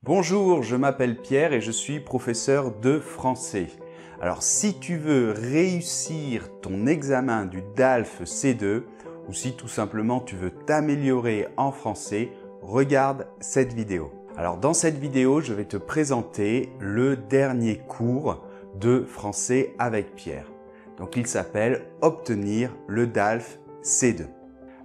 Bonjour, je m'appelle Pierre et je suis professeur de français. Alors si tu veux réussir ton examen du DALF C2 ou si tout simplement tu veux t'améliorer en français, regarde cette vidéo. Alors dans cette vidéo, je vais te présenter le dernier cours de français avec Pierre. Donc il s'appelle « Obtenir le DALF C2 ».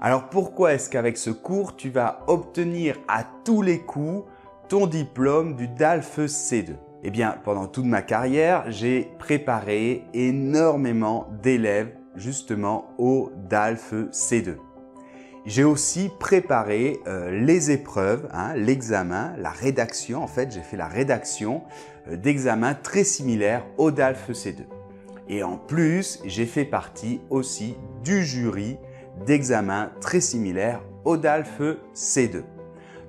Alors pourquoi est-ce qu'avec ce cours, tu vas obtenir à tous les coups ton diplôme du DALF C2? Eh bien, pendant toute ma carrière, j'ai préparé énormément d'élèves justement au DALF C2. J'ai aussi préparé les épreuves, l'examen, la rédaction. En fait, j'ai fait la rédaction d'examens très similaires au DALF C2. Et en plus, j'ai fait partie aussi du jury d'examens très similaires au DALF C2.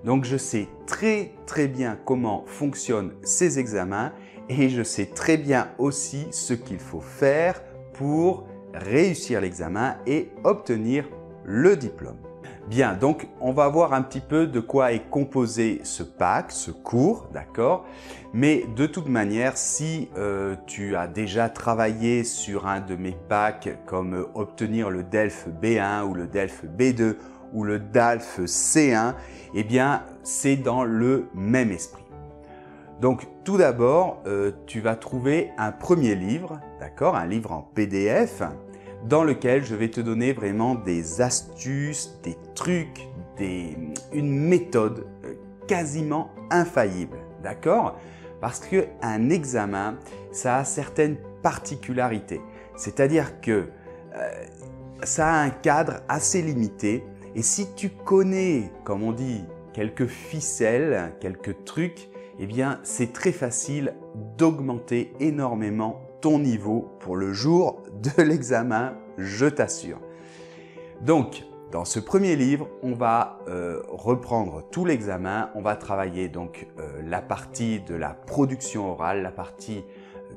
Donc je sais très bien comment fonctionnent ces examens et je sais très bien aussi ce qu'il faut faire pour réussir l'examen et obtenir le diplôme. Bien, donc on va voir un petit peu de quoi est composé ce pack, ce cours, d'accord? Mais de toute manière, si tu as déjà travaillé sur un de mes packs comme obtenir le DELF B1 ou le DELF B2 ou le DALF C1, eh bien c'est dans le même esprit. Donc tout d'abord, tu vas trouver un premier livre, d'accord, un livre en PDF, dans lequel je vais te donner vraiment des astuces, des trucs, une méthode quasiment infaillible, d'accord? Parce qu'un examen, ça a certaines particularités. C'est-à-dire que ça a un cadre assez limité et si tu connais, comme on dit, quelques ficelles, quelques trucs, eh bien c'est très facile d'augmenter énormément ton niveau pour le jour de l'examen, je t'assure. Donc, dans ce premier livre, on va reprendre tout l'examen. On va travailler donc la partie de la production orale, la partie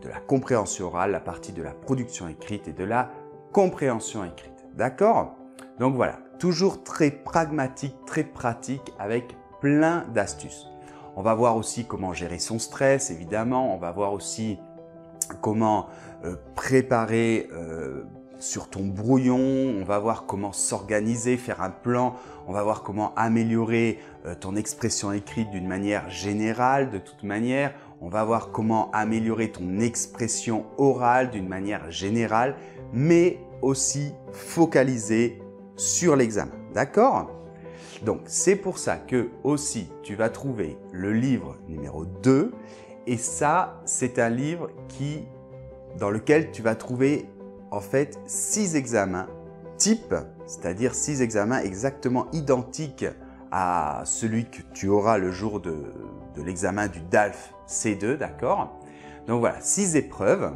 de la compréhension orale, la partie de la production écrite et de la compréhension écrite. D'accord? Donc voilà, toujours très pragmatique, très pratique avec plein d'astuces. On va voir aussi comment gérer son stress, évidemment. On va voir aussi comment préparer sur ton brouillon, on va voir comment s'organiser, faire un plan, on va voir comment améliorer ton expression écrite d'une manière générale, de toute manière, on va voir comment améliorer ton expression orale d'une manière générale, mais aussi focaliser sur l'examen, d'accord? Donc c'est pour ça que aussi tu vas trouver le livre numéro 2 et ça c'est un livre dans lequel tu vas trouver en fait 6 examens types, c'est-à-dire 6 examens exactement identiques à celui que tu auras le jour de l'examen du DALF C2, d'accord? Donc voilà, 6 épreuves.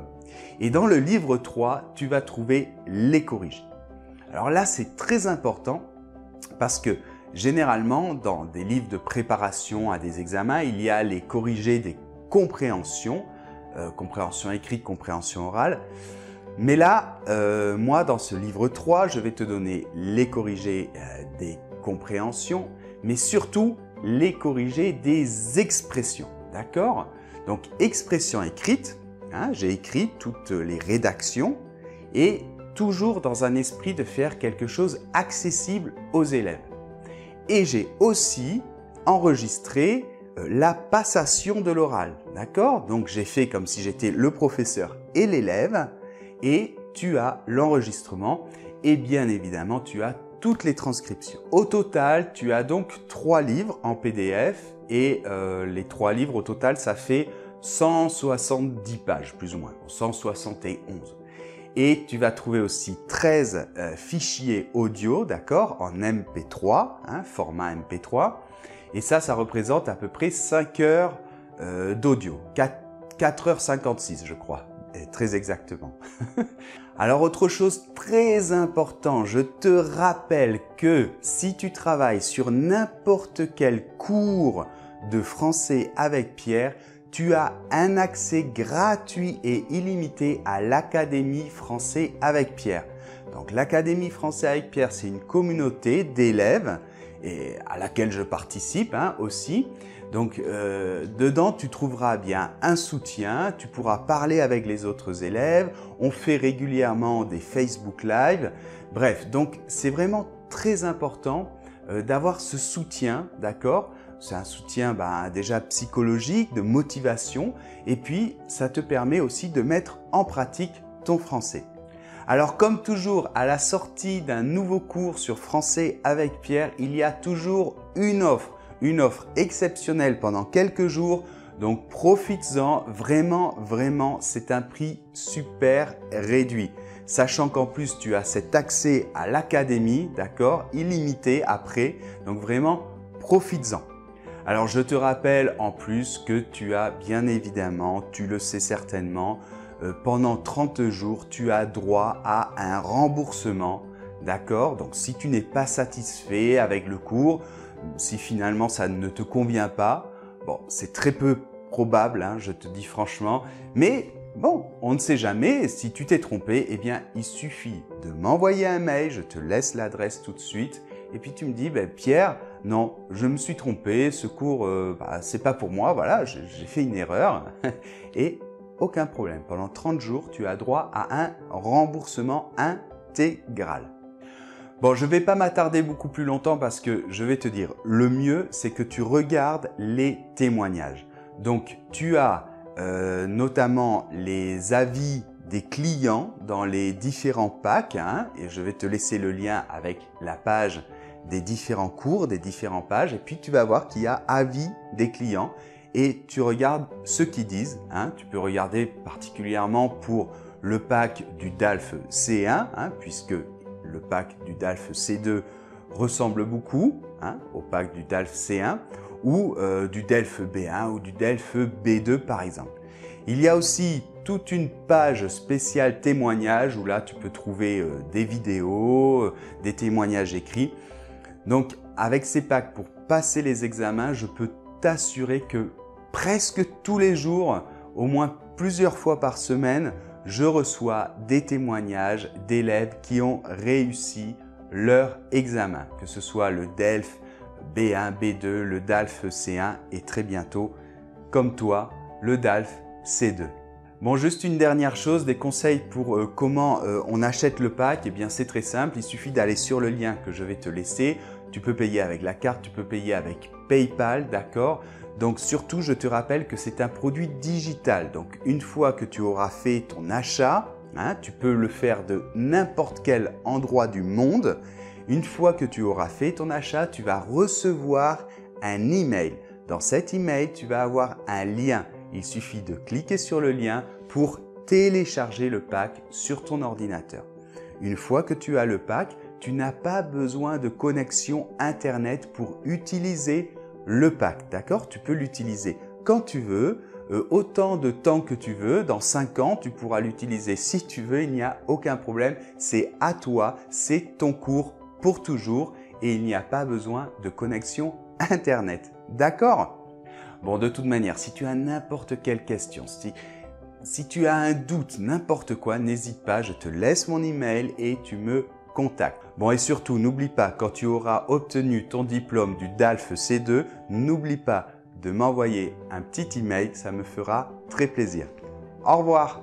Et dans le livre 3, tu vas trouver les corrigés. Alors là, c'est très important parce que généralement, dans des livres de préparation à des examens, il y a les corrigés des compréhensions, compréhension écrite, compréhension orale. Mais là, moi, dans ce livre 3, je vais te donner les corrigés des compréhensions, mais surtout les corrigés des expressions, d'accord? Donc, expression écrite, j'ai écrit toutes les rédactions et toujours dans un esprit de faire quelque chose accessible aux élèves. Et j'ai aussi enregistré la passation de l'oral, d'accord? Donc, j'ai fait comme si j'étais le professeur et l'élève et tu as l'enregistrement et bien évidemment, tu as toutes les transcriptions. Au total, tu as donc 3 livres en PDF et les 3 livres au total, ça fait 170 pages plus ou moins, 171. Et tu vas trouver aussi 13 fichiers audio, d'accord, en MP3, format MP3. Et ça représente à peu près 5 heures d'audio, 4h56 je crois, très exactement. Alors autre chose très important, je te rappelle que si tu travailles sur n'importe quel cours de français avec Pierre, tu as un accès gratuit et illimité à l'Académie Français avec Pierre. Donc l'Académie Français avec Pierre, c'est une communauté d'élèves et à laquelle je participe aussi, Donc dedans, tu trouveras bien un soutien, tu pourras parler avec les autres élèves, on fait régulièrement des Facebook Live. Bref, donc c'est vraiment très important d'avoir ce soutien, d'accord? C'est un soutien déjà psychologique, de motivation, et puis ça te permet aussi de mettre en pratique ton français. Alors comme toujours, à la sortie d'un nouveau cours sur Français avec Pierre, il y a toujours une offre exceptionnelle pendant quelques jours. Donc profites-en, vraiment, c'est un prix super réduit. Sachant qu'en plus, tu as cet accès à l'académie, d'accord, illimité après. Donc vraiment, profites-en. Alors je te rappelle en plus que tu as bien évidemment, tu le sais certainement, pendant 30 jours, tu as droit à un remboursement, d'accord? Donc si tu n'es pas satisfait avec le cours, si finalement ça ne te convient pas, bon, c'est très peu probable, hein, je te dis franchement, mais bon, on ne sait jamais, si tu t'es trompé, eh bien il suffit de m'envoyer un mail, je te laisse l'adresse tout de suite, et puis tu me dis, Pierre, non, je me suis trompé, ce cours, c'est pas pour moi, voilà, j'ai fait une erreur, et aucun problème. Pendant 30 jours, tu as droit à un remboursement intégral. Bon, je ne vais pas m'attarder beaucoup plus longtemps parce que je vais te dire, le mieux, c'est que tu regardes les témoignages. Donc, tu as notamment les avis des clients dans les différents packs, hein, et je vais te laisser le lien avec la page des différents cours, des différentes pages, et puis tu vas voir qu'il y a avis des clients. Et tu regardes ce qu'ils disent. Hein. Tu peux regarder particulièrement pour le pack du DALF C1, hein, puisque le pack du DALF C2 ressemble beaucoup au pack du DALF C1, ou du DELF B1 ou du DELF B2 par exemple. Il y a aussi toute une page spéciale témoignages où là tu peux trouver des vidéos, des témoignages écrits. Donc avec ces packs pour passer les examens, je peux t'assurer que presque tous les jours, au moins plusieurs fois par semaine, je reçois des témoignages d'élèves qui ont réussi leur examen, que ce soit le DELF B1, B2, le DALF C1 et très bientôt, comme toi, le DALF C2. Bon, juste une dernière chose, des conseils pour comment on achète le pack. Eh bien, c'est très simple, il suffit d'aller sur le lien que je vais te laisser. Tu peux payer avec la carte, tu peux payer avec PayPal, d'accord? Donc surtout, je te rappelle que c'est un produit digital. Donc une fois que tu auras fait ton achat, hein, tu peux le faire de n'importe quel endroit du monde. Une fois que tu auras fait ton achat, tu vas recevoir un email. Dans cet email, tu vas avoir un lien. Il suffit de cliquer sur le lien pour télécharger le pack sur ton ordinateur. Une fois que tu as le pack, tu n'as pas besoin de connexion Internet pour utiliser le pack, d'accord? Tu peux l'utiliser quand tu veux, autant de temps que tu veux. Dans 5 ans, tu pourras l'utiliser si tu veux, il n'y a aucun problème. C'est à toi, c'est ton cours pour toujours et il n'y a pas besoin de connexion Internet, d'accord? Bon, de toute manière, si tu as n'importe quelle question, si tu as un doute, n'importe quoi, n'hésite pas, je te laisse mon email et tu me contactes. Bon, et surtout, n'oublie pas, quand tu auras obtenu ton diplôme du DALF C2, n'oublie pas de m'envoyer un petit email, ça me fera très plaisir. Au revoir!